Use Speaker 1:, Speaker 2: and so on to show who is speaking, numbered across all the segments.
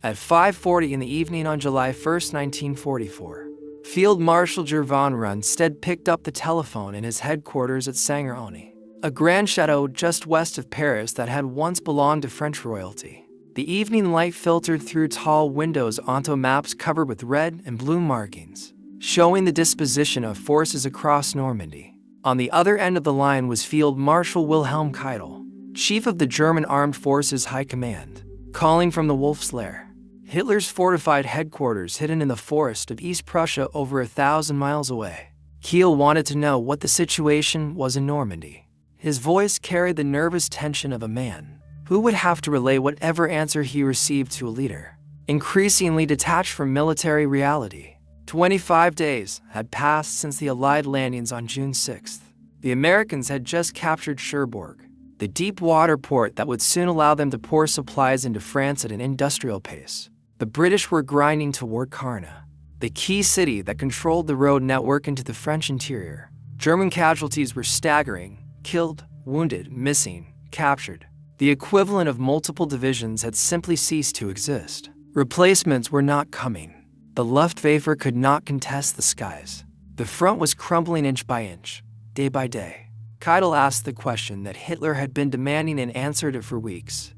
Speaker 1: At 5:40 in the evening on July 1, 1944, Field Marshal Gerd von Rundstedt picked up the telephone in his headquarters at Sangeroni, a grand chateau just west of Paris that had once belonged to French royalty. The evening light filtered through tall windows onto maps covered with red and blue markings, showing the disposition of forces across Normandy. On the other end of the line was Field Marshal Wilhelm Keitel, chief of the German Armed Forces High Command, calling from the Wolf's Lair, Hitler's fortified headquarters hidden in the forest of East Prussia over 1,000 miles away. Keitel wanted to know what the situation was in Normandy. His voice carried the nervous tension of a man who would have to relay whatever answer he received to a leader, increasingly detached from military reality. 25 days had passed since the Allied landings on June 6th. The Americans had just captured Cherbourg, the deep water port that would soon allow them to pour supplies into France at an industrial pace. The British were grinding toward Karna, the key city that controlled the road network into the French interior. German casualties were staggering: killed, wounded, missing, captured. The equivalent of multiple divisions had simply ceased to exist. Replacements were not coming. The Luftwaffe could not contest the skies. The front was crumbling inch by inch, day by day. Keitel asked the question that Hitler had been demanding and answered it for weeks.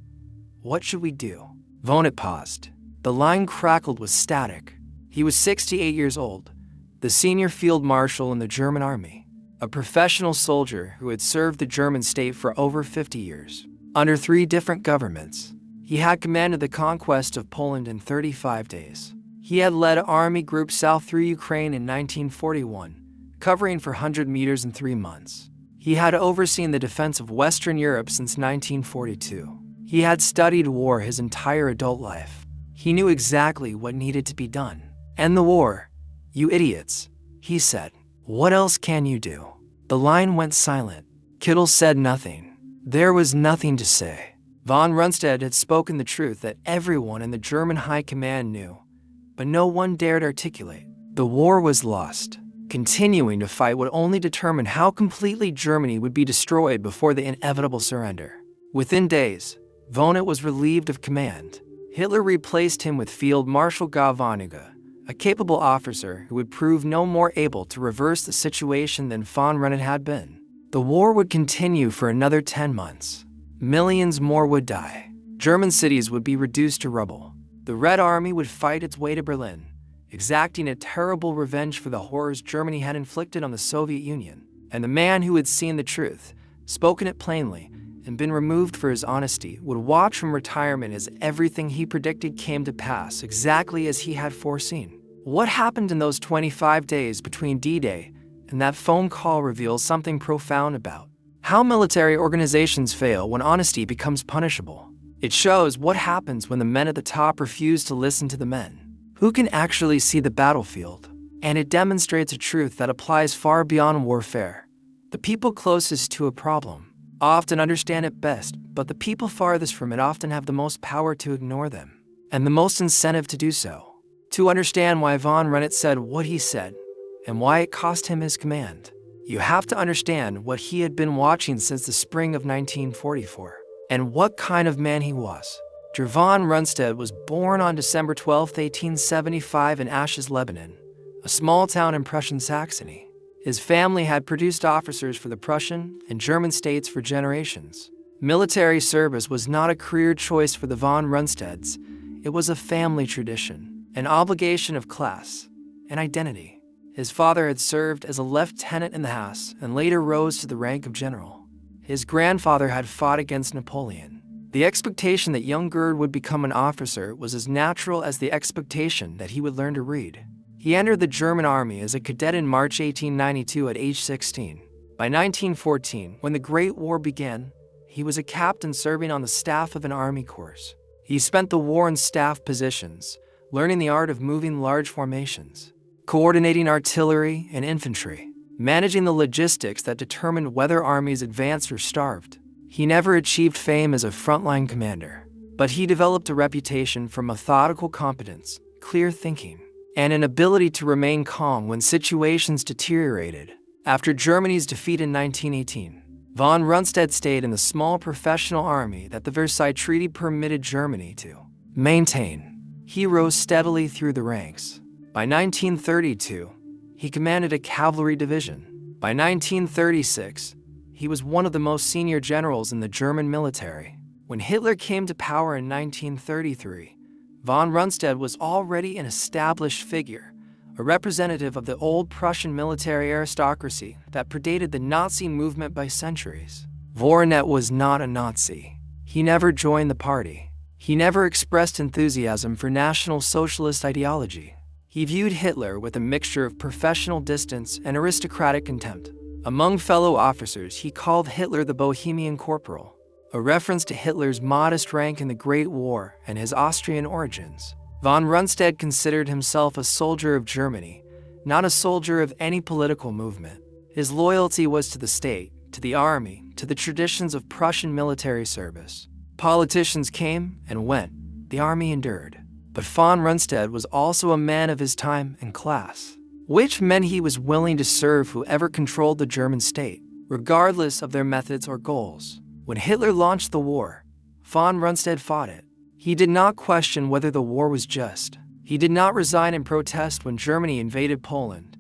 Speaker 1: What should we do? Von paused. The line crackled with static. He was 68 years old, the senior field marshal in the German army, a professional soldier who had served the German state for over 50 years. Under 3 different governments, he had commanded the conquest of Poland in 35 days. He had led army groups south through Ukraine in 1941, covering 400 meters in 3 months. He had overseen the defense of Western Europe since 1942. He had studied war his entire adult life. He knew exactly what needed to be done. "End the war, you idiots," he said. "What else can you do?" The line went silent. Keitel said nothing. There was nothing to say. Von Rundstedt had spoken the truth that everyone in the German High Command knew, but no one dared articulate. The war was lost. Continuing to fight would only determine how completely Germany would be destroyed before the inevitable surrender. Within days, Von was relieved of command. Hitler replaced him with Field Marshal Gerd von Rundstedt, a capable officer who would prove no more able to reverse the situation than von Rundstedt had been. The war would continue for another 10 months. Millions more would die. German cities would be reduced to rubble. The Red Army would fight its way to Berlin, exacting a terrible revenge for the horrors Germany had inflicted on the Soviet Union. And the man who had seen the truth, spoken it plainly, and been removed for his honesty would watch from retirement as everything he predicted came to pass exactly as he had foreseen. What happened in those 25 days between D-Day and that phone call reveals something profound about how military organizations fail when honesty becomes punishable. It shows what happens when the men at the top refuse to listen to the men who can actually see the battlefield. And it demonstrates a truth that applies far beyond warfare. The people closest to a problem often understand it best, but the people farthest from it often have the most power to ignore them, and the most incentive to do so. To understand why von Rundstedt said what he said, and why it cost him his command, you have to understand what he had been watching since the spring of 1944, and what kind of man he was. Gerd von Rundstedt was born on December 12, 1875 in Asches, Lebanon, a small town in Prussian Saxony. His family had produced officers for the Prussian and German states for generations. Military service was not a career choice for the von Rundstedts. It was a family tradition, an obligation of class, an identity. His father had served as a lieutenant in the Hesse and later rose to the rank of general. His grandfather had fought against Napoleon. The expectation that young Gerd would become an officer was as natural as the expectation that he would learn to read. He entered the German army as a cadet in March 1892 at age 16. By 1914, when the Great War began, he was a captain serving on the staff of an army corps. He spent the war in staff positions, learning the art of moving large formations, coordinating artillery and infantry, managing the logistics that determined whether armies advanced or starved. He never achieved fame as a frontline commander, but he developed a reputation for methodical competence, clear thinking, and an ability to remain calm when situations deteriorated. After Germany's defeat in 1918, von Rundstedt stayed in the small professional army that the Versailles Treaty permitted Germany to maintain. he rose steadily through the ranks. By 1932, he commanded a cavalry division. By 1936, he was one of the most senior generals in the German military. When Hitler came to power in 1933, von Rundstedt was already an established figure, a representative of the old Prussian military aristocracy that predated the Nazi movement by centuries. Rundstedt was not a Nazi. He never joined the party. He never expressed enthusiasm for National Socialist ideology. He viewed Hitler with a mixture of professional distance and aristocratic contempt. Among fellow officers, he called Hitler the Bohemian Corporal, a reference to Hitler's modest rank in the Great War and his Austrian origins. Von Rundstedt considered himself a soldier of Germany, not a soldier of any political movement. His loyalty was to the state, to the army, to the traditions of Prussian military service. Politicians came and went, the army endured. But von Rundstedt was also a man of his time and class, which meant he was willing to serve whoever controlled the German state, regardless of their methods or goals. When Hitler launched the war, von Rundstedt fought it. He did not question whether the war was just. He did not resign in protest when Germany invaded Poland,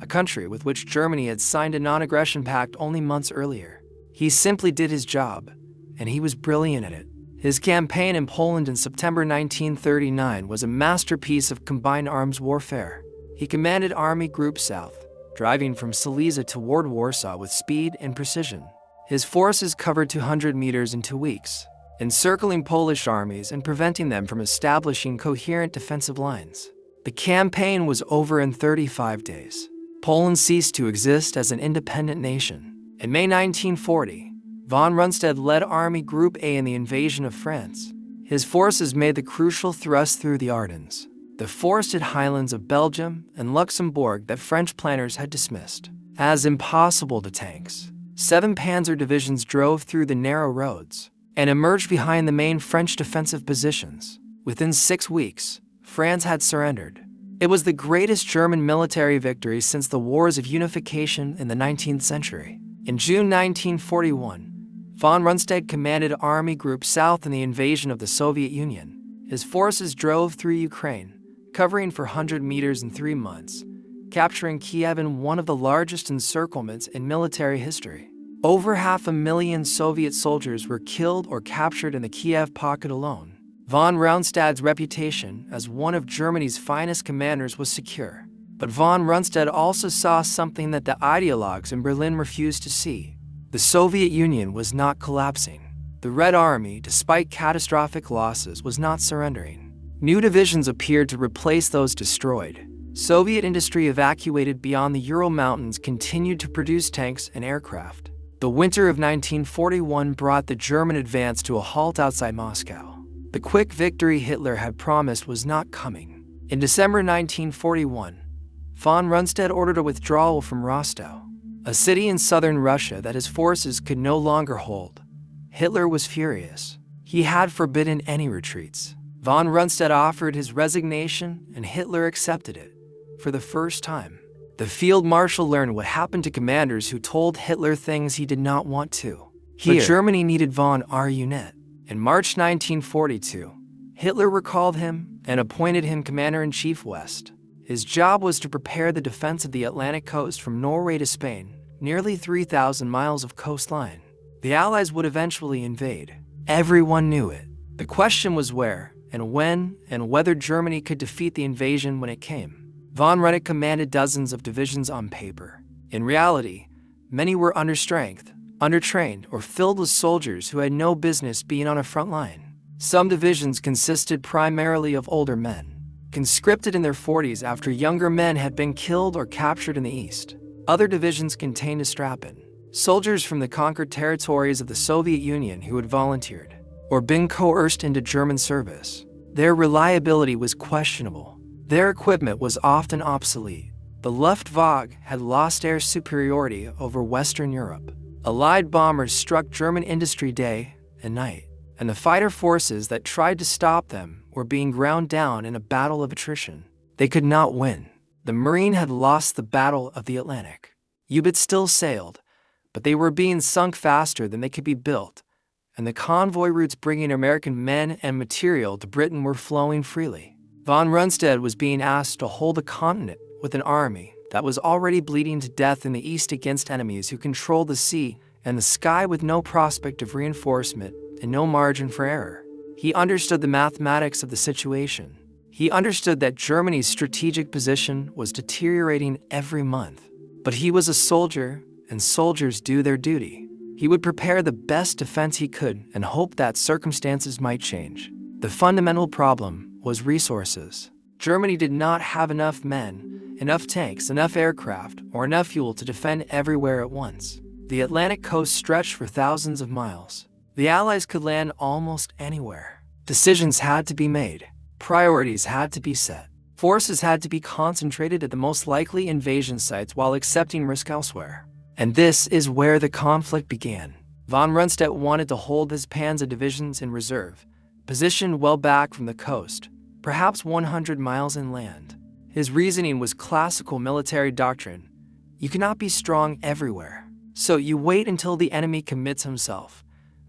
Speaker 1: a country with which Germany had signed a non-aggression pact only months earlier. He simply did his job, and he was brilliant at it. His campaign in Poland in September 1939 was a masterpiece of combined arms warfare. He commanded Army Group South, driving from Silesia toward Warsaw with speed and precision. His forces covered 200 meters in 2 weeks, encircling Polish armies and preventing them from establishing coherent defensive lines. The campaign was over in 35 days. Poland ceased to exist as an independent nation. In May 1940, von Rundstedt led Army Group A in the invasion of France. His forces made the crucial thrust through the Ardennes, the forested highlands of Belgium and Luxembourg that French planners had dismissed as impossible to tanks. 7 panzer divisions drove through the narrow roads and emerged behind the main French defensive positions. Within 6 weeks, France had surrendered. It was the greatest German military victory since the Wars of Unification in the 19th century. In June 1941, von Rundstedt commanded Army Group South in the invasion of the Soviet Union. His forces drove through Ukraine, covering for 100 meters in 3 months, capturing Kiev in one of the largest encirclements in military history. Over 500,000 Soviet soldiers were killed or captured in the Kiev pocket alone. Von Rundstedt's reputation as one of Germany's finest commanders was secure. But von Rundstedt also saw something that the ideologues in Berlin refused to see. The Soviet Union was not collapsing. The Red Army, despite catastrophic losses, was not surrendering. New divisions appeared to replace those destroyed. Soviet industry evacuated beyond the Ural Mountains continued to produce tanks and aircraft. The winter of 1941 brought the German advance to a halt outside Moscow. The quick victory Hitler had promised was not coming. In December 1941, von Rundstedt ordered a withdrawal from Rostov, a city in southern Russia that his forces could no longer hold. Hitler was furious. He had forbidden any retreats. Von Rundstedt offered his resignation, and Hitler accepted it. For the first time, the field marshal learned what happened to commanders who told Hitler things he did not want to. But Germany needed von Rundstedt. In March 1942, Hitler recalled him and appointed him commander-in-chief West. His job was to prepare the defense of the Atlantic coast from Norway to Spain, nearly 3,000 miles of coastline. The Allies would eventually invade. Everyone knew it. The question was where and when and whether Germany could defeat the invasion when it came. Von Rundstedt commanded dozens of divisions on paper. In reality, many were understrength, undertrained, or filled with soldiers who had no business being on a front line. Some divisions consisted primarily of older men, conscripted in their 40s after younger men had been killed or captured in the East. Other divisions contained a strap-in, soldiers from the conquered territories of the Soviet Union who had volunteered or been coerced into German service. Their reliability was questionable. Their equipment was often obsolete. The Luftwaffe had lost air superiority over Western Europe. Allied bombers struck German industry day and night, and the fighter forces that tried to stop them were being ground down in a battle of attrition. They could not win. The Marine had lost the Battle of the Atlantic. U-boats still sailed, but they were being sunk faster than they could be built, and the convoy routes bringing American men and material to Britain were flowing freely. Von Rundstedt was being asked to hold a continent with an army that was already bleeding to death in the east against enemies who controlled the sea and the sky with no prospect of reinforcement and no margin for error. He understood the mathematics of the situation. He understood that Germany's strategic position was deteriorating every month. But he was a soldier, and soldiers do their duty. He would prepare the best defense he could and hope that circumstances might change. The fundamental problem was resources. Germany did not have enough men, enough tanks, enough aircraft, or enough fuel to defend everywhere at once. The Atlantic coast stretched for thousands of miles. The Allies could land almost anywhere. Decisions had to be made. Priorities had to be set. Forces had to be concentrated at the most likely invasion sites while accepting risk elsewhere. And this is where the conflict began. Von Rundstedt wanted to hold his panzer divisions in reserve, positioned well back from the coast, perhaps 100 miles inland. His reasoning was classical military doctrine. You cannot be strong everywhere. So you wait until the enemy commits himself,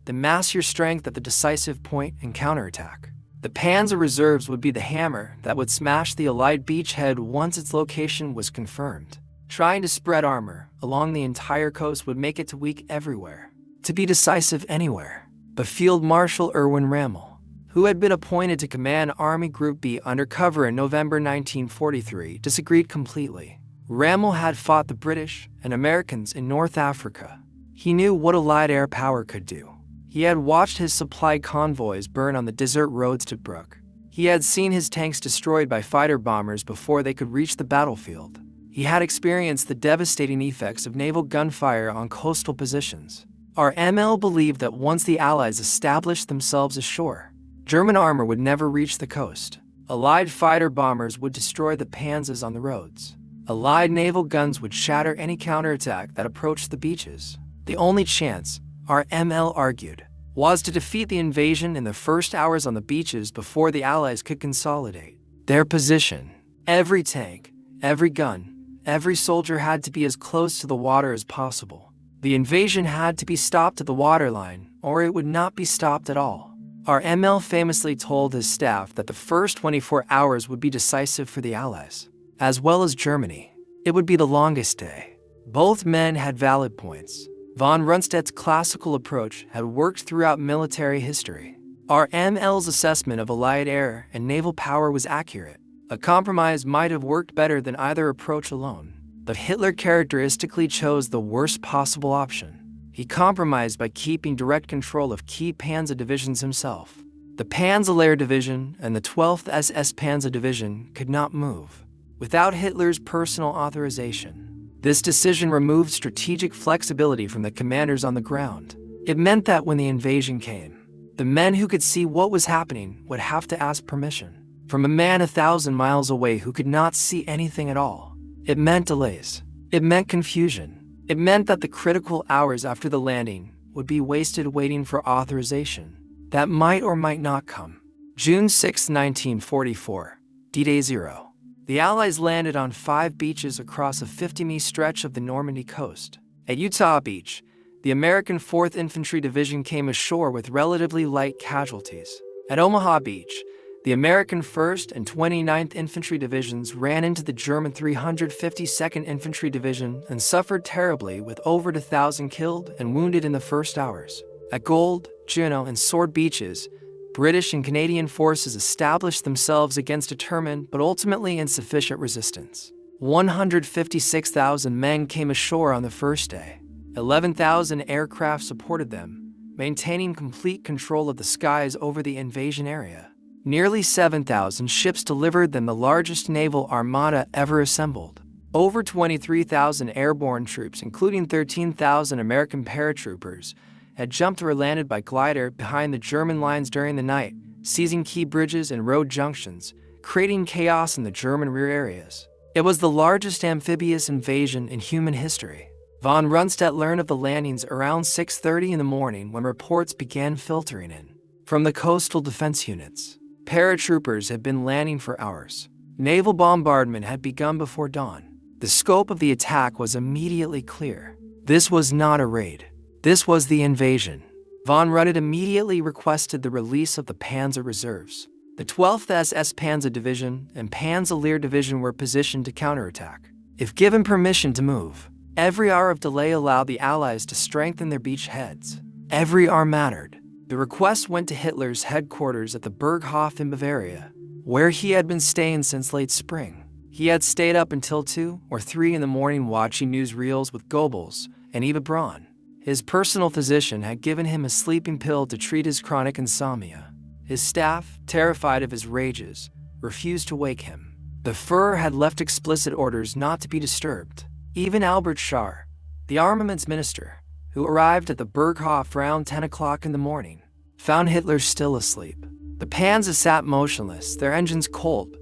Speaker 1: then mass your strength at the decisive point and counterattack. The panzer reserves would be the hammer that would smash the Allied beachhead once its location was confirmed. Trying to spread armor along the entire coast would make it too weak everywhere, to be decisive anywhere. But Field Marshal Erwin Rommel, who had been appointed to command Army Group B under cover in November 1943, disagreed completely. Rommel had fought the British and Americans in North Africa. He knew what Allied air power could do. He had watched his supply convoys burn on the desert roads to Brook. He had seen his tanks destroyed by fighter bombers before they could reach the battlefield. He had experienced the devastating effects of naval gunfire on coastal positions. RML believed that once the Allies established themselves ashore, German armor would never reach the coast. Allied fighter bombers would destroy the panzers on the roads. Allied naval guns would shatter any counterattack that approached the beaches. The only chance, RML argued, was to defeat the invasion in the first hours on the beaches before the Allies could consolidate their position. Every tank, every gun, every soldier had to be as close to the water as possible. The invasion had to be stopped at the waterline, or it would not be stopped at all. RML famously told his staff that the first 24 hours would be decisive for the Allies, as well as Germany. It would be the longest day. Both men had valid points. Von Rundstedt's classical approach had worked throughout military history. RML's assessment of Allied air and naval power was accurate. A compromise might have worked better than either approach alone, but Hitler characteristically chose the worst possible option. He compromised by keeping direct control of key panzer divisions himself. The Panzerlehr Division and the 12th SS Panzer Division could not move without Hitler's personal authorization. This decision removed strategic flexibility from the commanders on the ground. It meant that when the invasion came, the men who could see what was happening would have to ask permission from a man 1,000 miles away who could not see anything at all. It meant delays. It meant confusion. It meant that the critical hours after the landing would be wasted waiting for authorization that might or might not come. June 6, 1944, D-Day 0. The Allies landed on 5 beaches across a 50-mile stretch of the Normandy coast. At Utah Beach, the American 4th Infantry Division came ashore with relatively light casualties. At Omaha Beach, the American 1st and 29th Infantry Divisions ran into the German 352nd Infantry Division and suffered terribly with over 1,000 killed and wounded in the first hours. At Gold, Juno, and Sword Beaches, British and Canadian forces established themselves against determined but ultimately insufficient resistance. 156,000 men came ashore on the first day. 11,000 aircraft supported them, maintaining complete control of the skies over the invasion area. Nearly 7,000 ships delivered them, the largest naval armada ever assembled. Over 23,000 airborne troops, including 13,000 American paratroopers, had jumped or landed by glider behind the German lines during the night, seizing key bridges and road junctions, creating chaos in the German rear areas. It was the largest amphibious invasion in human history. Von Rundstedt learned of the landings around 6:30 in the morning when reports began filtering in from the coastal defense units. Paratroopers had been landing for hours. Naval bombardment had begun before dawn. The scope of the attack was immediately clear. This was not a raid. This was the invasion. Von Rundstedt immediately requested the release of the panzer reserves. The 12th SS Panzer Division and Panzer Division were positioned to counterattack. If given permission to move, every hour of delay allowed the Allies to strengthen their beachheads. Every hour mattered. The request went to Hitler's headquarters at the Berghof in Bavaria, where he had been staying since late spring. He had stayed up until 2 or 3 in the morning watching newsreels with Goebbels and Eva Braun. His personal physician had given him a sleeping pill to treat his chronic insomnia. His staff, terrified of his rages, refused to wake him. The Führer had left explicit orders not to be disturbed. Even Albert Schar, the armaments minister, who arrived at the Berghof around 10 o'clock in the morning, found Hitler still asleep. The Panzer sat motionless, their engines cold,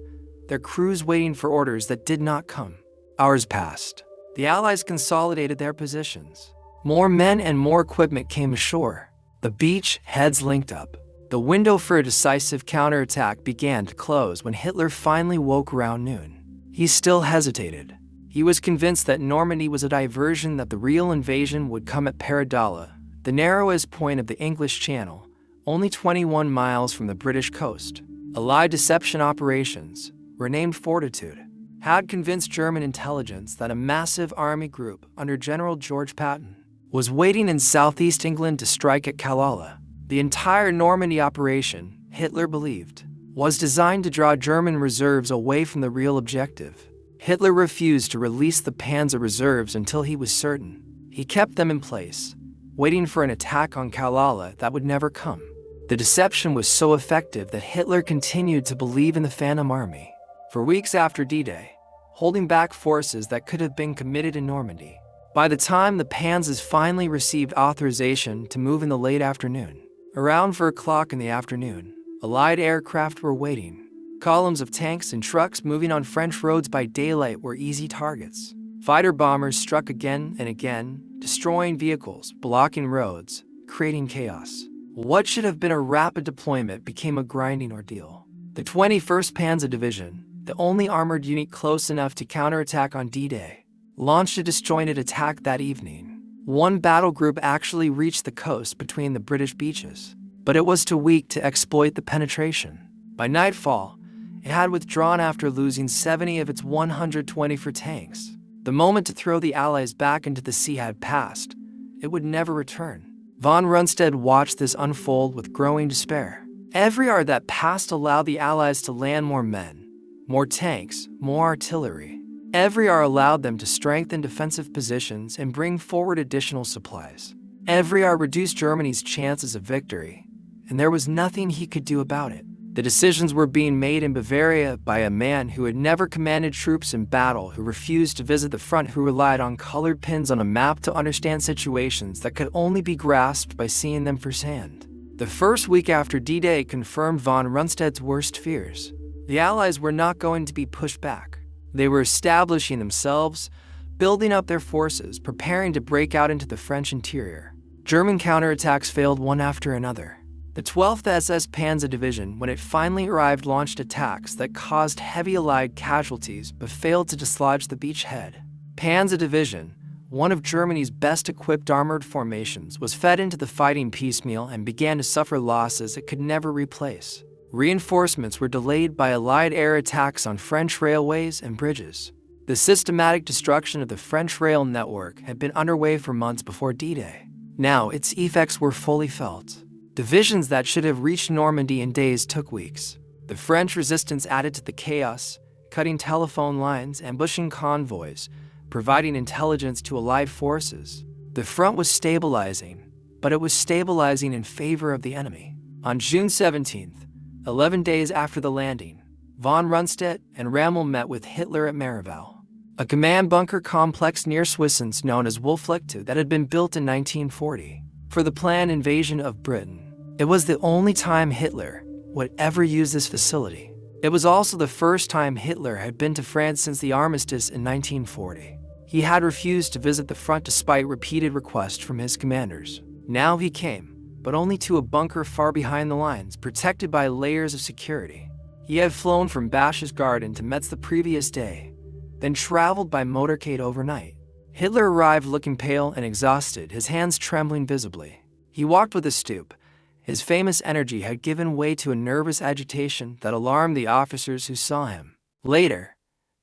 Speaker 1: their crews waiting for orders that did not come. Hours passed. The Allies consolidated their positions. More men and more equipment came ashore. The beach heads linked up. The window for a decisive counterattack began to close when Hitler finally woke around noon. He still hesitated. He was convinced that Normandy was a diversion, that the real invasion would come at Paradala, the narrowest point of the English Channel, only 21 miles from the British coast. Allied deception operations, renamed Fortitude, had convinced German intelligence that a massive army group under General George Patton was waiting in southeast England to strike at Killala. The entire Normandy operation, Hitler believed, was designed to draw German reserves away from the real objective. Hitler refused to release the Panzer reserves until he was certain. He kept them in place, waiting for an attack on Killala that would never come. The deception was so effective that Hitler continued to believe in the Phantom Army. For weeks after D-Day, holding back forces that could have been committed in Normandy. By the time the Panzers finally received authorization to move in the late afternoon, around 4 o'clock in the afternoon, Allied aircraft were waiting. Columns of tanks and trucks moving on French roads by daylight were easy targets. Fighter bombers struck again and again, destroying vehicles, blocking roads, creating chaos. What should have been a rapid deployment became a grinding ordeal. The 21st Panzer Division, the only armored unit close enough to counterattack on D-Day, launched a disjointed attack that evening. One battle group actually reached the coast between the British beaches, but it was too weak to exploit the penetration. By nightfall, it had withdrawn after losing 70 of its 124 tanks. The moment to throw the Allies back into the sea had passed. It would never return. Von Rundstedt watched this unfold with growing despair. Every hour that passed allowed the Allies to land more men, more tanks, more artillery. Every hour allowed them to strengthen defensive positions and bring forward additional supplies. Every hour reduced Germany's chances of victory, and there was nothing he could do about it. The decisions were being made in Bavaria by a man who had never commanded troops in battle, who refused to visit the front, who relied on colored pins on a map to understand situations that could only be grasped by seeing them firsthand. The first week after D-Day confirmed von Rundstedt's worst fears. The Allies were not going to be pushed back. They were establishing themselves, building up their forces, preparing to break out into the French interior. German counterattacks failed one after another. The 12th SS Panzer Division, when it finally arrived, launched attacks that caused heavy Allied casualties but failed to dislodge the beachhead. Panzer Division, one of Germany's best-equipped armored formations, was fed into the fighting piecemeal and began to suffer losses it could never replace. Reinforcements were delayed by Allied air attacks on French railways and bridges. The systematic destruction of the French rail network had been underway for months before D-Day. Now its effects were fully felt. Divisions that should have reached Normandy in days took weeks. The French resistance added to the chaos, cutting telephone lines, ambushing convoys, providing intelligence to Allied forces. The front was stabilizing, but it was stabilizing in favor of the enemy. On June 17th, 11 days after the landing, von Rundstedt and Rommel met with Hitler at Marival, a command bunker complex near Swissens known as Wolflechte that had been built in 1940 for the planned invasion of Britain. It was the only time Hitler would ever use this facility. It was also the first time Hitler had been to France since the armistice in 1940. He had refused to visit the front despite repeated requests from his commanders. Now he came, but only to a bunker far behind the lines, protected by layers of security. He had flown from Berchtesgaden to Metz the previous day, then traveled by motorcade overnight. Hitler arrived looking pale and exhausted, his hands trembling visibly. He walked with a stoop, His famous energy had given way to a nervous agitation that alarmed the officers who saw him. Later,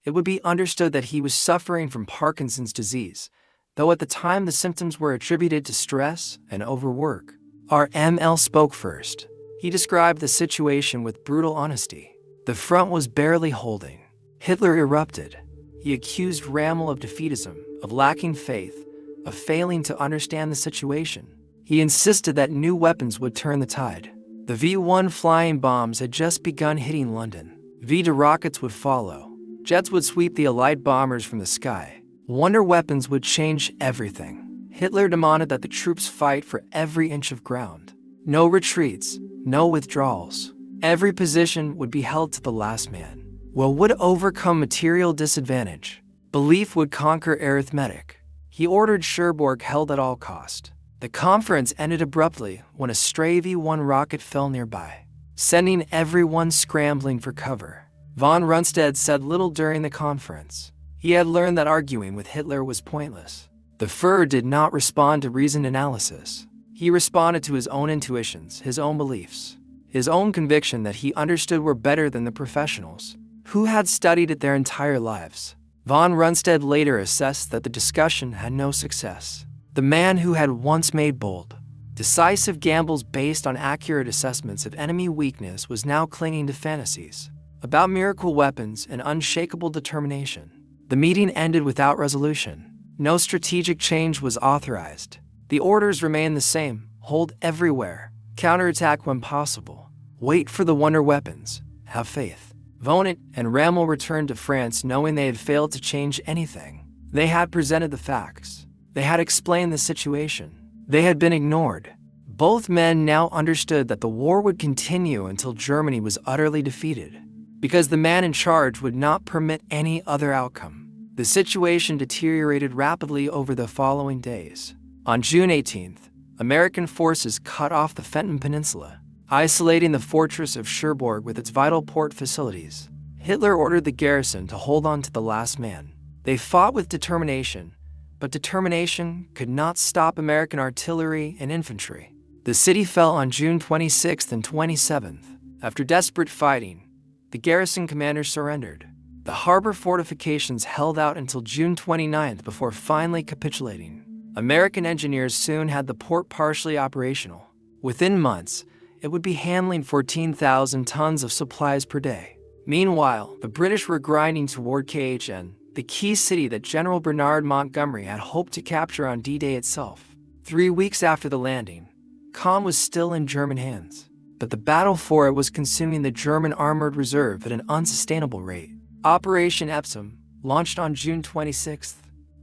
Speaker 1: it would be understood that he was suffering from Parkinson's disease, though at the time the symptoms were attributed to stress and overwork. RML spoke first. He described the situation with brutal honesty. The front was barely holding. Hitler erupted. He accused Rommel of defeatism, of lacking faith, of failing to understand the situation. He insisted that new weapons would turn the tide. The V-1 flying bombs had just begun hitting London. V-2 rockets would follow. Jets would sweep the Allied bombers from the sky. Wonder weapons would change everything. Hitler demanded that the troops fight for every inch of ground. No retreats, no withdrawals. Every position would be held to the last man. Will would overcome material disadvantage. Belief would conquer arithmetic. He ordered Cherbourg held at all cost. The conference ended abruptly when a stray V-1 rocket fell nearby, sending everyone scrambling for cover. Von Rundstedt said little during the conference. He had learned that arguing with Hitler was pointless. The Führer did not respond to reasoned analysis. He responded to his own intuitions, his own beliefs, his own conviction that he understood were better than the professionals, who had studied it their entire lives. Von Rundstedt later assessed that the discussion had no success. The man who had once made bold, decisive gambles based on accurate assessments of enemy weakness was now clinging to fantasies about miracle weapons and unshakable determination. The meeting ended without resolution. No strategic change was authorized. The orders remained the same: hold everywhere, counterattack when possible, wait for the wonder weapons, have faith. Von and Rommel returned to France knowing they had failed to change anything. They had presented the facts. They had explained the situation. They had been ignored. Both men now understood that the war would continue until Germany was utterly defeated, because the man in charge would not permit any other outcome. The situation deteriorated rapidly over the following days. On June 18th, American forces cut off the Fenton Peninsula, isolating the fortress of Cherbourg with its vital port facilities. Hitler ordered the garrison to hold on to the last man. They fought with determination, but determination could not stop American artillery and infantry. The city fell on June 26th and 27th. After desperate fighting, the garrison commander surrendered. The harbor fortifications held out until June 29th before finally capitulating. American engineers soon had the port partially operational. Within months, it would be handling 14,000 tons of supplies per day. Meanwhile, the British were grinding toward KHN, the key city that General Bernard Montgomery had hoped to capture on D-Day itself. 3 weeks after the landing, Caen was still in German hands, but the battle for it was consuming the German armored reserve at an unsustainable rate. Operation Epsom, launched on June 26th,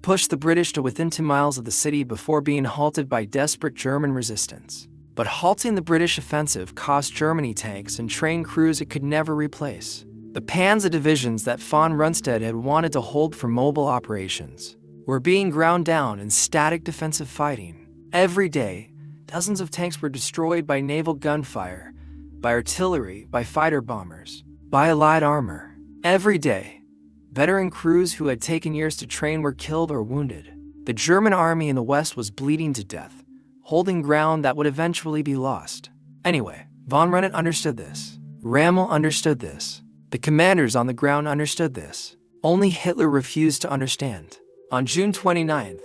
Speaker 1: pushed the British to within 2 miles of the city before being halted by desperate German resistance. But halting the British offensive cost Germany tanks and trained crews it could never replace. The Panzer divisions that von Rundstedt had wanted to hold for mobile operations were being ground down in static defensive fighting. Every day, dozens of tanks were destroyed by naval gunfire, by artillery, by fighter bombers, by Allied armor. Every day, veteran crews who had taken years to train were killed or wounded. The German army in the West was bleeding to death, holding ground that would eventually be lost. Anyway, von Rundstedt understood this. Rommel understood this. The commanders on the ground understood this. Only Hitler refused to understand. On June 29th,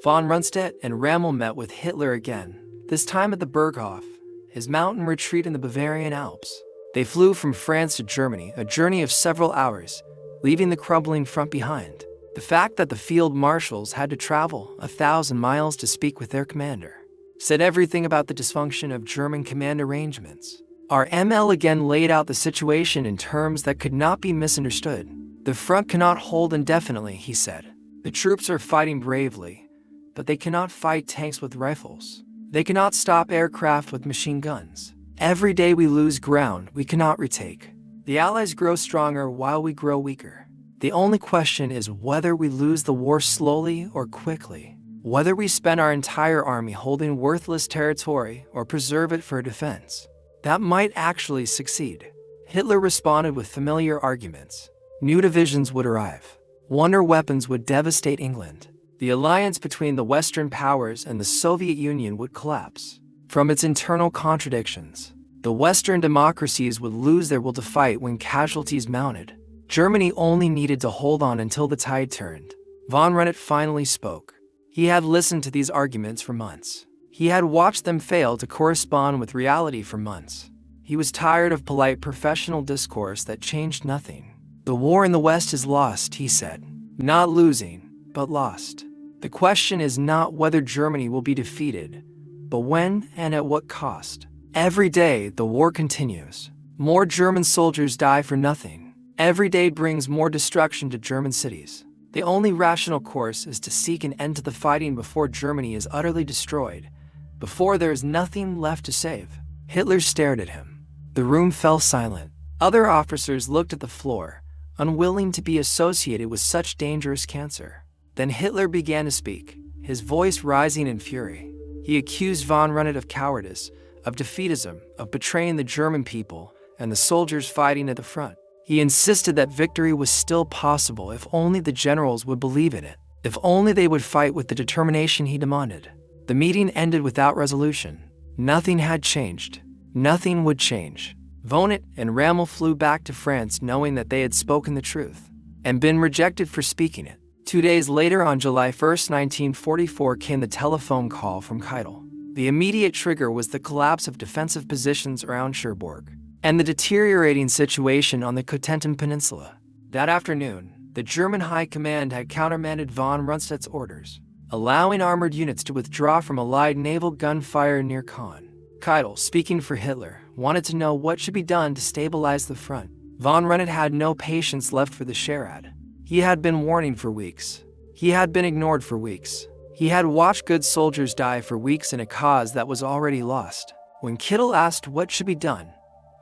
Speaker 1: von Rundstedt and Rommel met with Hitler again, this time at the Berghof, his mountain retreat in the Bavarian Alps. They flew from France to Germany, a journey of several hours, leaving the crumbling front behind. The fact that the field marshals had to travel 1,000 miles to speak with their commander said everything about the dysfunction of German command arrangements. RML again laid out the situation in terms that could not be misunderstood. The front cannot hold indefinitely, he said. The troops are fighting bravely, but they cannot fight tanks with rifles. They cannot stop aircraft with machine guns. Every day we lose ground we cannot retake. The Allies grow stronger while we grow weaker. The only question is whether we lose the war slowly or quickly, whether we spend our entire army holding worthless territory or preserve it for defense. That might actually succeed. Hitler responded with familiar arguments. New divisions would arrive. Wonder weapons would devastate England. The alliance between the Western powers and the Soviet Union would collapse. from its internal contradictions. The Western democracies would lose their will to fight when casualties mounted. Germany only needed to hold on until the tide turned. Von Rundstedt finally spoke. He had listened to these arguments for months. He had watched them fail to correspond with reality for months. He was tired of polite professional discourse that changed nothing. The war in the West is lost, he said. Not losing, but lost. The question is not whether Germany will be defeated, but when and at what cost. Every day, the war continues. More German soldiers die for nothing. Every day brings more destruction to German cities. The only rational course is to seek an end to the fighting before Germany is utterly destroyed, before there is nothing left to save. Hitler stared at him. The room fell silent. Other officers looked at the floor, unwilling to be associated with such dangerous cancer. Then Hitler began to speak, his voice rising in fury. He accused von Rundstedt of cowardice, of defeatism, of betraying the German people and the soldiers fighting at the front. He insisted that victory was still possible if only the generals would believe in it, if only they would fight with the determination he demanded. The meeting ended without resolution. Nothing had changed. Nothing would change. Von Rundstedt and Rommel flew back to France knowing that they had spoken the truth and been rejected for speaking it. 2 days later, on July 1st, 1944, came the telephone call from Keitel. The immediate trigger was the collapse of defensive positions around Cherbourg and the deteriorating situation on the Cotentin Peninsula. That afternoon, the German High Command had countermanded von Rundstedt's orders, allowing armored units to withdraw from Allied naval gunfire near Caen. Keitel, speaking for Hitler, wanted to know what should be done to stabilize the front. Von Rundstedt had no patience left for the charade. He had been warning for weeks. He had been ignored for weeks. He had watched good soldiers die for weeks in a cause that was already lost. When Keitel asked what should be done,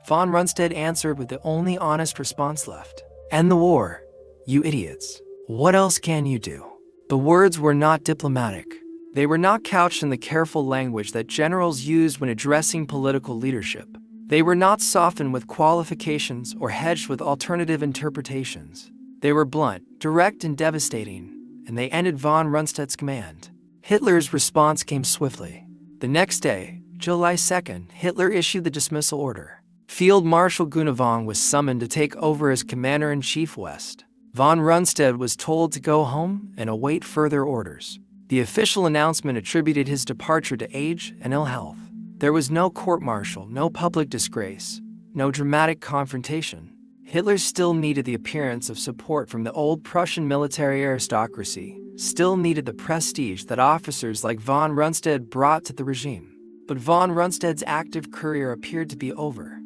Speaker 1: von Rundstedt answered with the only honest response left. End the war, you idiots. What else can you do? The words were not diplomatic. They were not couched in the careful language that generals used when addressing political leadership. They were not softened with qualifications or hedged with alternative interpretations. They were blunt, direct, and devastating, and they ended von Rundstedt's command. Hitler's response came swiftly. The next day, July 2nd, Hitler issued the dismissal order. Field Marshal Gunavong was summoned to take over as Commander-in-Chief West. Von Rundstedt was told to go home and await further orders. The official announcement attributed his departure to age and ill health. There was no court-martial, no public disgrace, no dramatic confrontation. Hitler still needed the appearance of support from the old Prussian military aristocracy, still needed the prestige that officers like von Rundstedt brought to the regime. But von Rundstedt's active career appeared to be over.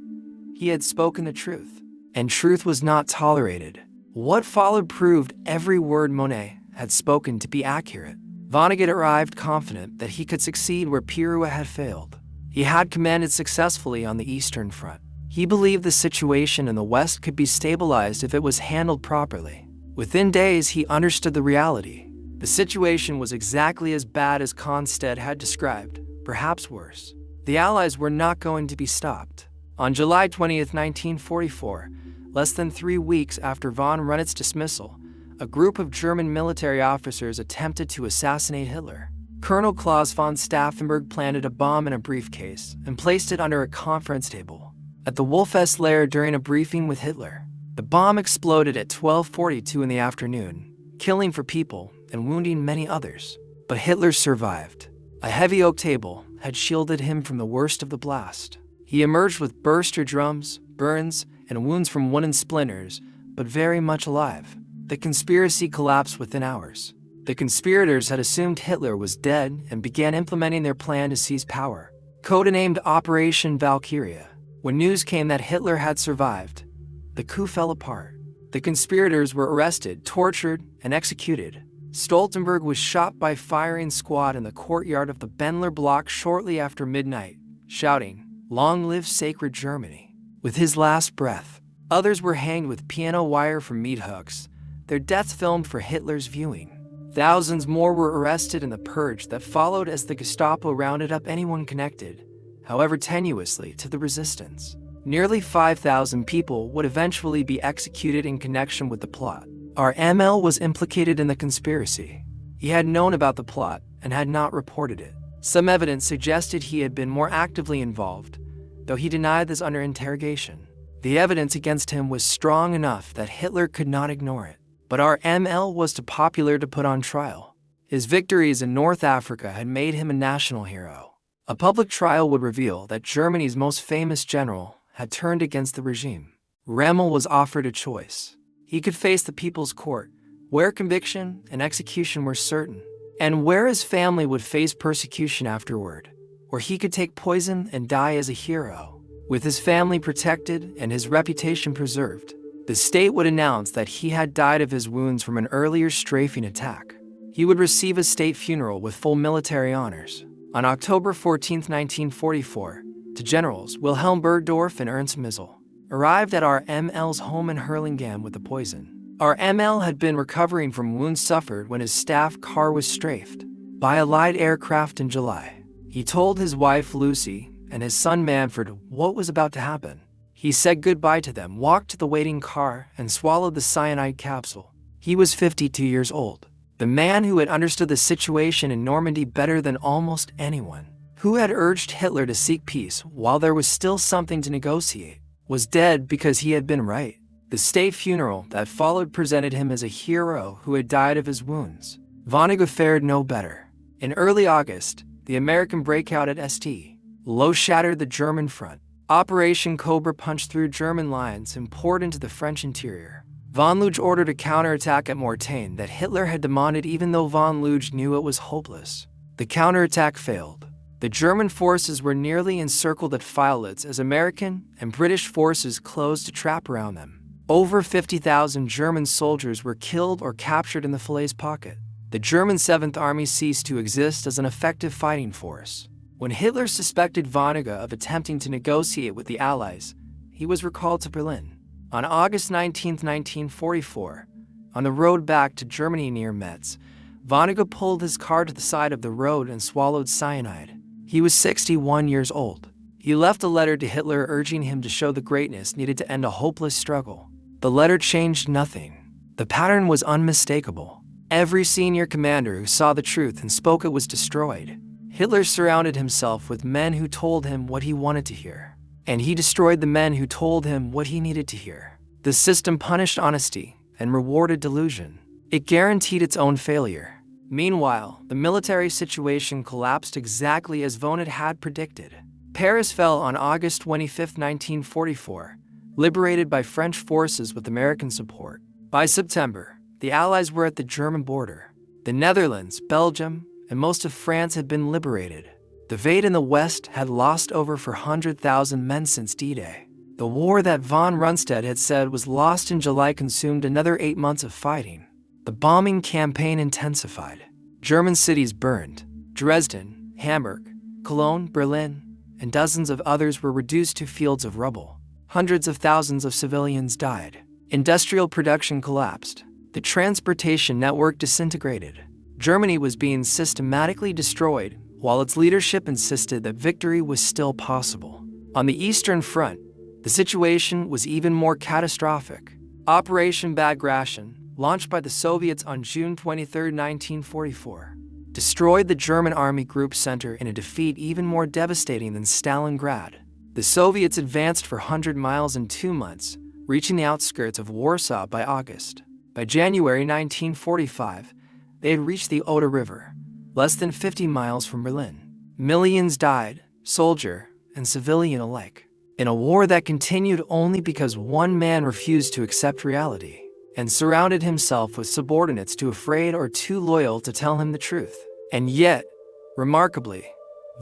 Speaker 1: He had spoken the truth, and truth was not tolerated. What followed proved every word Monet had spoken to be accurate. Vonnegut arrived confident that he could succeed where Pirou had failed. He had commanded successfully on the Eastern Front. He believed the situation in the West could be stabilized if it was handled properly. Within days, he understood the reality. The situation was exactly as bad as Kronstedt had described, perhaps worse. The Allies were not going to be stopped. On July 20th, 1944, less than 3 weeks after von Rundstedt's dismissal, a group of German military officers attempted to assassinate Hitler. Colonel Klaus von Stauffenberg planted a bomb in a briefcase and placed it under a conference table at the Wolfes lair during a briefing with Hitler. The bomb exploded at 12:42 in the afternoon, killing 4 people and wounding many others. But Hitler survived. A heavy oak table had shielded him from the worst of the blast. He emerged with burst eardrums, burns, and wounds from wooden splinters, but very much alive. The conspiracy collapsed within hours. The conspirators had assumed Hitler was dead and began implementing their plan to seize power, codenamed Operation Valkyria. When news came that Hitler had survived, the coup fell apart. The conspirators were arrested, tortured, and executed. Stoltenberg was shot by firing squad in the courtyard of the Bendler block shortly after midnight, shouting, "Long live sacred Germany." With his last breath, others were hanged with piano wire from meat hooks, their deaths filmed for Hitler's viewing. Thousands more were arrested in the purge that followed as the Gestapo rounded up anyone connected, however tenuously, to the resistance. Nearly 5,000 people would eventually be executed in connection with the plot. RML was implicated in the conspiracy. He had known about the plot and had not reported it. Some evidence suggested he had been more actively involved, though he denied this under interrogation. The evidence against him was strong enough that Hitler could not ignore it. But RML was too popular to put on trial. His victories in North Africa had made him a national hero. A public trial would reveal that Germany's most famous general had turned against the regime. Rommel was offered a choice. He could face the People's Court, where conviction and execution were certain, and where his family would face persecution afterward, or he could take poison and die as a hero. With his family protected and his reputation preserved, the state would announce that he had died of his wounds from an earlier strafing attack. He would receive a state funeral with full military honors. On October 14, 1944, two generals, Wilhelm Burgdorf and Ernst Missel, arrived at RML's home in Hurlingham with the poison. RML had been recovering from wounds suffered when his staff car was strafed by a light aircraft in July. He told his wife Lucy and his son Manfred what was about to happen. He said goodbye to them, walked to the waiting car, and swallowed the cyanide capsule. He was 52 years old. The man who had understood the situation in Normandy better than almost anyone, who had urged Hitler to seek peace while there was still something to negotiate, was dead because he had been right. The state funeral that followed presented him as a hero who had died of his wounds. Vonnegut fared no better. In early August, the American breakout at St. Lo shattered the German front. Operation Cobra punched through German lines and poured into the French interior. Von Lüge ordered a counterattack at Mortain that Hitler had demanded, even though von Lüge knew it was hopeless. The counterattack failed. The German forces were nearly encircled at Fäulnitz as American and British forces closed a trap around them. Over 50,000 German soldiers were killed or captured in the Falaise pocket. The German 7th Army ceased to exist as an effective fighting force. When Hitler suspected Vonnegut of attempting to negotiate with the Allies, he was recalled to Berlin. On August 19, 1944, on the road back to Germany near Metz, Vonnegut pulled his car to the side of the road and swallowed cyanide. He was 61 years old. He left a letter to Hitler urging him to show the greatness needed to end a hopeless struggle. The letter changed nothing. The pattern was unmistakable. Every senior commander who saw the truth and spoke it was destroyed. Hitler surrounded himself with men who told him what he wanted to hear, and he destroyed the men who told him what he needed to hear. The system punished honesty and rewarded delusion. It guaranteed its own failure. Meanwhile, the military situation collapsed exactly as Vonnegut had predicted. Paris fell on August 25, 1944, liberated by French forces with American support. By September, the Allies were at the German border. The Netherlands, Belgium, and most of France had been liberated. The Vade in the West had lost over 400,000 men since D-Day. The war that von Rundstedt had said was lost in July consumed another 8 months of fighting. The bombing campaign intensified. German cities burned. Dresden, Hamburg, Cologne, Berlin, and dozens of others were reduced to fields of rubble. Hundreds of thousands of civilians died. Industrial production collapsed. The transportation network disintegrated. Germany was being systematically destroyed, while its leadership insisted that victory was still possible. On the Eastern Front, the situation was even more catastrophic. Operation Bagration, launched by the Soviets on June 23, 1944, destroyed the German Army Group Center in a defeat even more devastating than Stalingrad. The Soviets advanced for 100 miles in 2 months, reaching the outskirts of Warsaw by August. By January 1945, they had reached the Oder River, less than 50 miles from Berlin. Millions died, soldier and civilian alike, in a war that continued only because one man refused to accept reality and surrounded himself with subordinates too afraid or too loyal to tell him the truth. And yet, remarkably,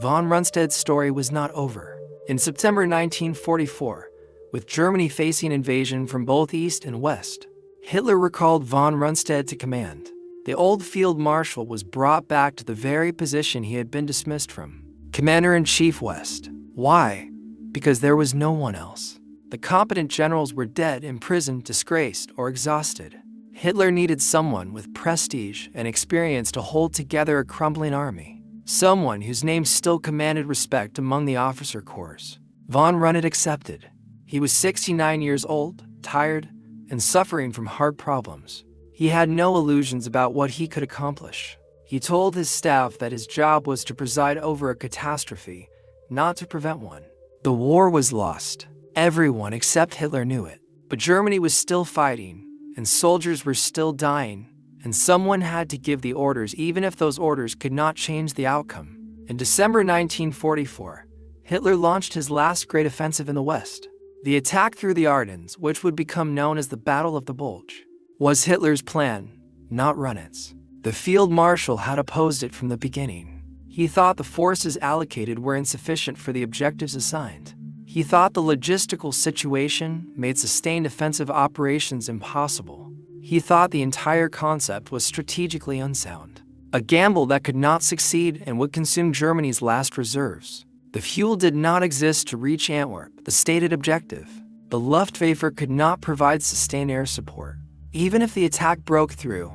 Speaker 1: von Rundstedt's story was not over. In September 1944, with Germany facing invasion from both east and west, Hitler recalled von Rundstedt to command. The old field marshal was brought back to the very position he had been dismissed from, Commander-in-Chief West. Why? Because there was no one else. The competent generals were dead, imprisoned, disgraced, or exhausted. Hitler needed someone with prestige and experience to hold together a crumbling army, someone whose name still commanded respect among the officer corps. Von Rundstedt accepted. He was 69 years old, tired, and suffering from heart problems. He had no illusions about what he could accomplish. He told his staff that his job was to preside over a catastrophe, not to prevent one. The war was lost. Everyone except Hitler knew it. But Germany was still fighting, and soldiers were still dying, and someone had to give the orders even if those orders could not change the outcome. In December 1944, Hitler launched his last great offensive in the West. The attack through the Ardennes, which would become known as the Battle of the Bulge, was Hitler's plan, not Rundstedt's. The Field Marshal had opposed it from the beginning. He thought the forces allocated were insufficient for the objectives assigned. He thought the logistical situation made sustained offensive operations impossible. He thought the entire concept was strategically unsound, a gamble that could not succeed and would consume Germany's last reserves. The fuel did not exist to reach Antwerp, the stated objective. The Luftwaffe could not provide sustained air support. Even if the attack broke through,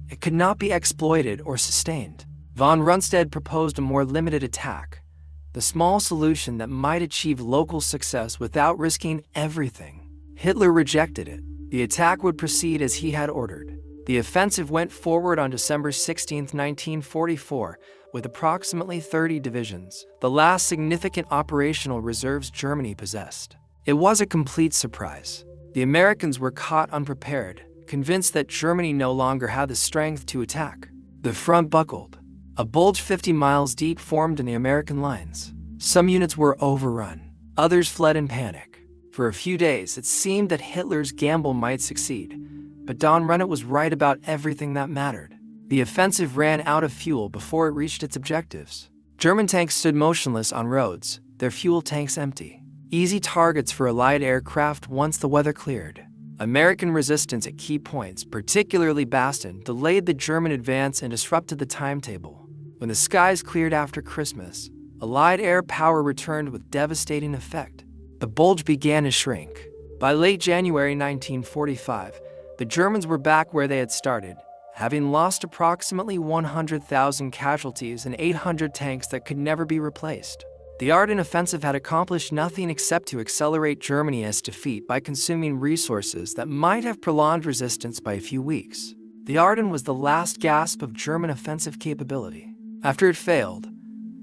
Speaker 1: it could not be exploited or sustained. Von Rundstedt proposed a more limited attack, the small solution that might achieve local success without risking everything. Hitler rejected it. The attack would proceed as he had ordered. The offensive went forward on December 16, 1944, with approximately 30 divisions, the last significant operational reserves Germany possessed. It was a complete surprise. The Americans were caught unprepared, convinced that Germany no longer had the strength to attack. The front buckled. A bulge 50 miles deep formed in the American lines. Some units were overrun. Others fled in panic. For a few days, it seemed that Hitler's gamble might succeed, but Von Rundstedt was right about everything that mattered. The offensive ran out of fuel before it reached its objectives. German tanks stood motionless on roads, their fuel tanks empty. Easy targets for Allied aircraft once the weather cleared. American resistance at key points, particularly Bastogne, delayed the German advance and disrupted the timetable. When the skies cleared after Christmas, Allied air power returned with devastating effect. The bulge began to shrink. By late January 1945, the Germans were back where they had started, having lost approximately 100,000 casualties and 800 tanks that could never be replaced. The Ardennes offensive had accomplished nothing except to accelerate Germany's defeat by consuming resources that might have prolonged resistance by a few weeks. The Ardennes was the last gasp of German offensive capability. After it failed,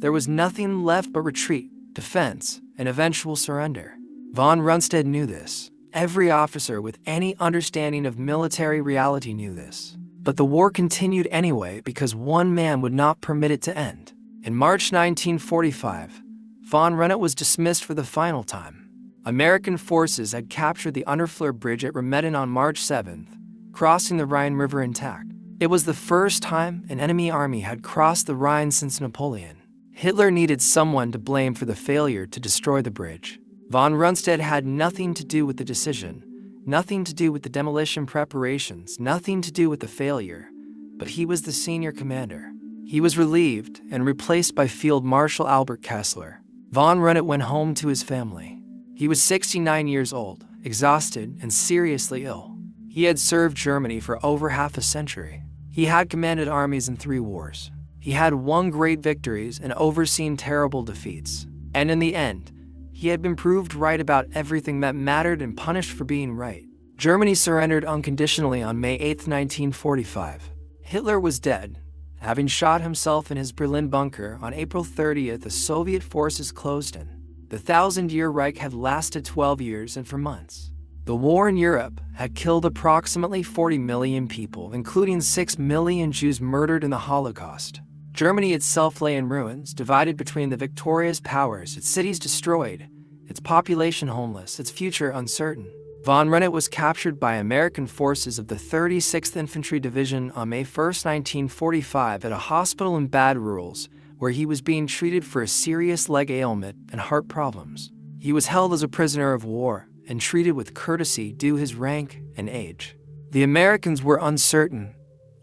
Speaker 1: there was nothing left but retreat, defense, and eventual surrender. Von Rundstedt knew this. Every officer with any understanding of military reality knew this. But the war continued anyway because one man would not permit it to end. In March 1945, Von Rundstedt was dismissed for the final time. American forces had captured the Unterfleur Bridge at Remedin on March 7th, crossing the Rhine River intact. It was the first time an enemy army had crossed the Rhine since Napoleon. Hitler needed someone to blame for the failure to destroy the bridge. Von Rundstedt had nothing to do with the decision, nothing to do with the demolition preparations, nothing to do with the failure, but he was the senior commander. He was relieved and replaced by Field Marshal Albert Kessler. Von Rundstedt went home to his family. He was 69 years old, exhausted and seriously ill. He had served Germany for over half a century. He had commanded armies in 3 wars. He had won great victories and overseen terrible defeats. And in the end, he had been proved right about everything that mattered and punished for being right. Germany surrendered unconditionally on May 8, 1945. Hitler was dead, having shot himself in his Berlin bunker on April 30th. The Soviet forces closed in. The 1,000-year Reich had lasted 12 years and for months. The war in Europe had killed approximately 40 million people, including 6 million Jews murdered in the Holocaust. Germany itself lay in ruins, divided between the victorious powers, its cities destroyed, its population homeless, its future uncertain. Von Rundstedt was captured by American forces of the 36th Infantry Division on May 1, 1945 at a hospital in Bad Rules, where he was being treated for a serious leg ailment and heart problems. He was held as a prisoner of war and treated with courtesy due his rank and age. The Americans were uncertain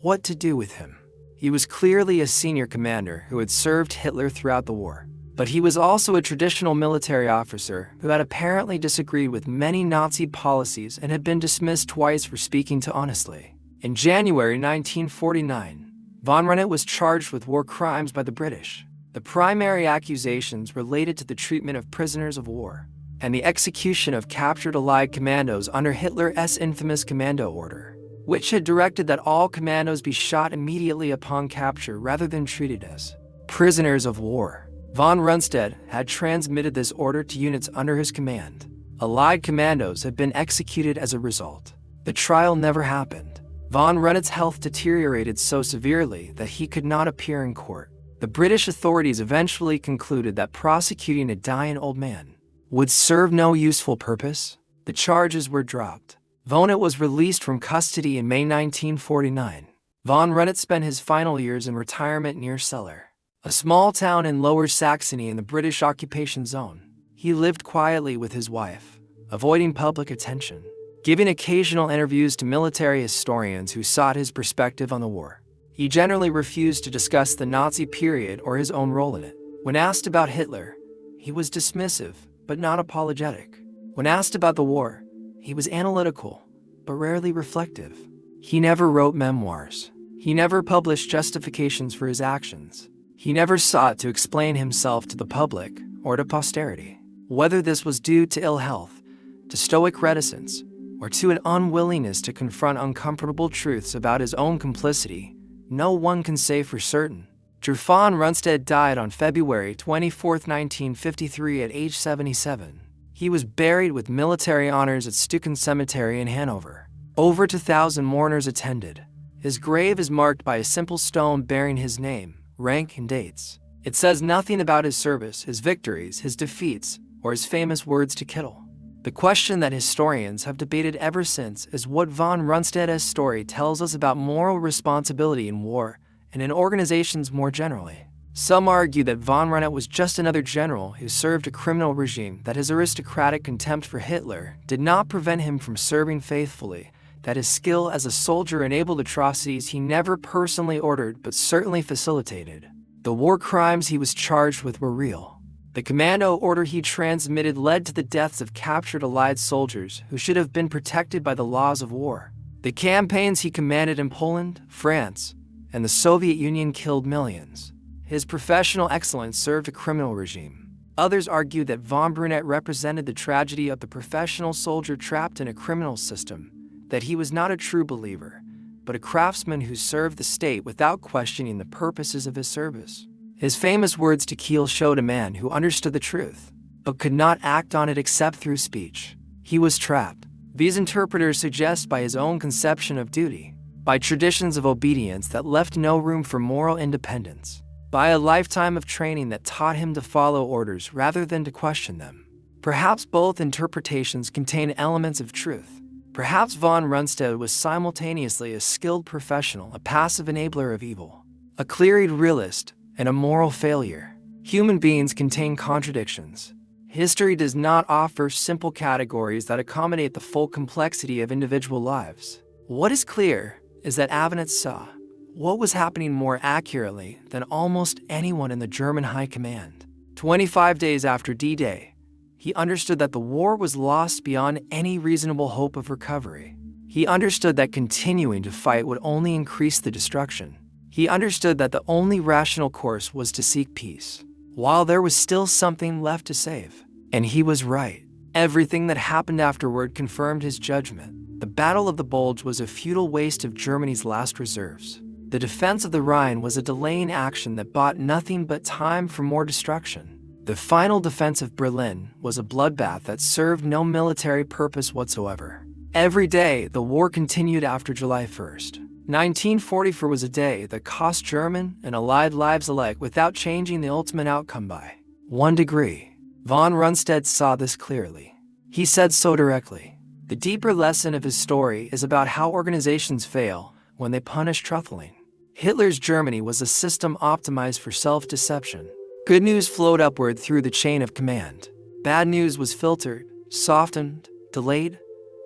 Speaker 1: what to do with him. He was clearly a senior commander who had served Hitler throughout the war, but he was also a traditional military officer who had apparently disagreed with many Nazi policies and had been dismissed twice for speaking too honestly. In January 1949, Von Rundstedt was charged with war crimes by the British. The primary accusations related to the treatment of prisoners of war and the execution of captured Allied commandos under Hitler's infamous Commando Order. which had directed that all commandos be shot immediately upon capture rather than treated as prisoners of war. Von Rundstedt had transmitted this order to units under his command. Allied commandos had been executed as a result. The trial never happened. Von Rundstedt's health deteriorated so severely that he could not appear in court. The British authorities eventually concluded that prosecuting a dying old man would serve no useful purpose. The charges were dropped. Von Rundstedt was released from custody in May 1949. Von Rundstedt spent his final years in retirement near Celle, a small town in Lower Saxony in the British occupation zone. He lived quietly with his wife, avoiding public attention, giving occasional interviews to military historians who sought his perspective on the war. He generally refused to discuss the Nazi period or his own role in it. When asked about Hitler, he was dismissive, but not apologetic. When asked about the war, he was analytical, but rarely reflective. He never wrote memoirs. He never published justifications for his actions. He never sought to explain himself to the public or to posterity. Whether this was due to ill health, to stoic reticence, or to an unwillingness to confront uncomfortable truths about his own complicity, no one can say for certain. Von Rundstedt died on February 24, 1953 at age 77. He was buried with military honors at Stücken Cemetery in Hanover. Over 2,000 mourners attended. His grave is marked by a simple stone bearing his name, rank, and dates. It says nothing about his service, his victories, his defeats, or his famous words to Kittel. The question that historians have debated ever since is what von Rundstedt's story tells us about moral responsibility in war and in organizations more generally. Some argue that von Rundstedt was just another general who served a criminal regime, that his aristocratic contempt for Hitler did not prevent him from serving faithfully, that his skill as a soldier enabled atrocities he never personally ordered but certainly facilitated. The war crimes he was charged with were real. The commando order he transmitted led to the deaths of captured Allied soldiers who should have been protected by the laws of war. The campaigns he commanded in Poland, France, and the Soviet Union killed millions. His professional excellence served a criminal regime. Others argue that von Rundstedt represented the tragedy of the professional soldier trapped in a criminal system, that he was not a true believer, but a craftsman who served the state without questioning the purposes of his service. His famous words to Kiel showed a man who understood the truth, but could not act on it except through speech. He was trapped. These interpreters suggest by his own conception of duty, by traditions of obedience that left no room for moral independence, by a lifetime of training that taught him to follow orders rather than to question them. Perhaps both interpretations contain elements of truth. Perhaps von Rundstedt was simultaneously a skilled professional, a passive enabler of evil, a clear-eyed realist, and a moral failure. Human beings contain contradictions. History does not offer simple categories that accommodate the full complexity of individual lives. What is clear is that Avnet saw what was happening more accurately than almost anyone in the German High Command. 25 days after D-Day, he understood that the war was lost beyond any reasonable hope of recovery. He understood that continuing to fight would only increase the destruction. He understood that the only rational course was to seek peace, while there was still something left to save. And he was right. Everything that happened afterward confirmed his judgment. The Battle of the Bulge was a futile waste of Germany's last reserves. The defense of the Rhine was a delaying action that bought nothing but time for more destruction. The final defense of Berlin was a bloodbath that served no military purpose whatsoever. Every day, the war continued after July 1st. 1944 was a day that cost German and Allied lives alike without changing the ultimate outcome by 1 degree. Von Rundstedt saw this clearly. He said so directly. The deeper lesson of his story is about how organizations fail when they punish truthtelling. Hitler's Germany was a system optimized for self-deception. Good news flowed upward through the chain of command. Bad news was filtered, softened, delayed,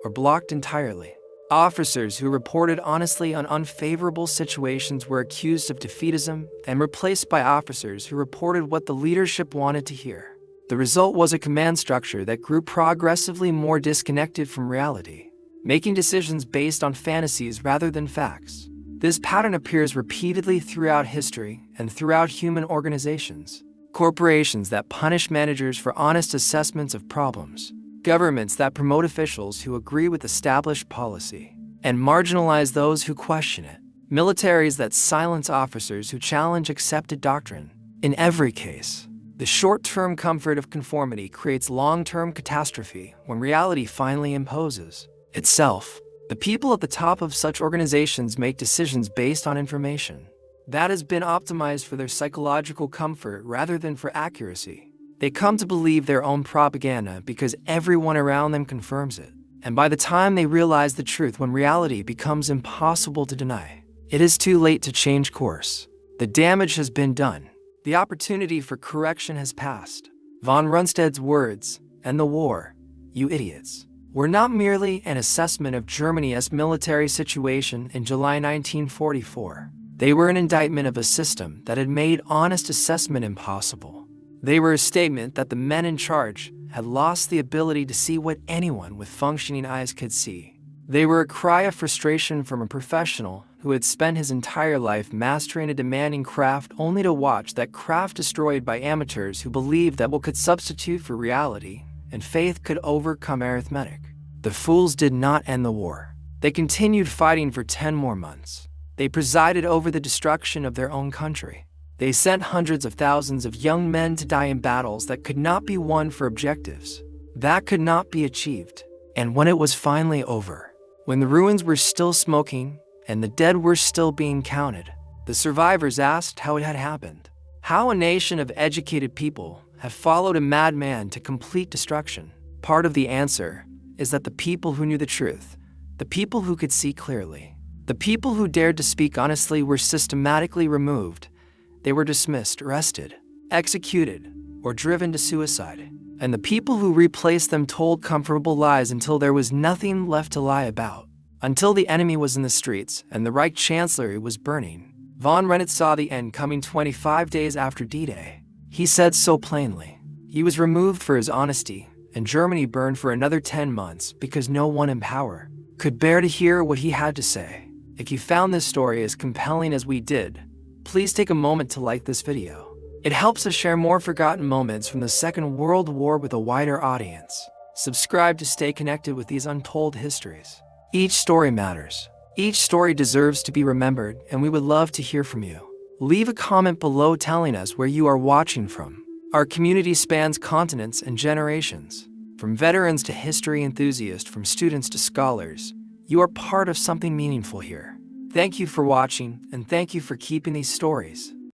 Speaker 1: or blocked entirely. Officers who reported honestly on unfavorable situations were accused of defeatism and replaced by officers who reported what the leadership wanted to hear. The result was a command structure that grew progressively more disconnected from reality, making decisions based on fantasies rather than facts. This pattern appears repeatedly throughout history and throughout human organizations. Corporations that punish managers for honest assessments of problems. Governments that promote officials who agree with established policy. and marginalize those who question it. Militaries that silence officers who challenge accepted doctrine. In every case, the short-term comfort of conformity creates long-term catastrophe when reality finally imposes itself. The people at the top of such organizations make decisions based on information that has been optimized for their psychological comfort rather than for accuracy. They come to believe their own propaganda because everyone around them confirms it. And by the time they realize the truth, when reality becomes impossible to deny, it is too late to change course. The damage has been done. The opportunity for correction has passed. Von Rundstedt's words, "and the war, you idiots," were not merely an assessment of Germany's military situation in July 1944. They were an indictment of a system that had made honest assessment impossible. They were a statement that the men in charge had lost the ability to see what anyone with functioning eyes could see. They were a cry of frustration from a professional who had spent his entire life mastering a demanding craft only to watch that craft destroyed by amateurs who believed that what could substitute for reality and faith could overcome arithmetic. The fools did not end the war. They continued fighting for 10 more months. They presided over the destruction of their own country. They sent hundreds of thousands of young men to die in battles that could not be won, for objectives that could not be achieved. And when it was finally over, when the ruins were still smoking and the dead were still being counted, the survivors asked how it had happened. How a nation of educated people have followed a madman to complete destruction. Part of the answer is that the people who knew the truth, the people who could see clearly, the people who dared to speak honestly were systematically removed. They were dismissed, arrested, executed, or driven to suicide. And the people who replaced them told comfortable lies until there was nothing left to lie about. Until the enemy was in the streets and the Reich Chancellery was burning. Von Rundstedt saw the end coming 25 days after D-Day. He said so plainly. He was removed for his honesty, and Germany burned for another 10 months because no one in power could bear to hear what he had to say. If you found this story as compelling as we did, please take a moment to like this video. It helps us share more forgotten moments from the Second World War with a wider audience. Subscribe to stay connected with these untold histories. Each story matters. Each story deserves to be remembered, and we would love to hear from you. Leave a comment below telling us where you are watching from. Our community spans continents and generations. From veterans to history enthusiasts, from students to scholars, you are part of something meaningful here. Thank you for watching, and thank you for keeping these stories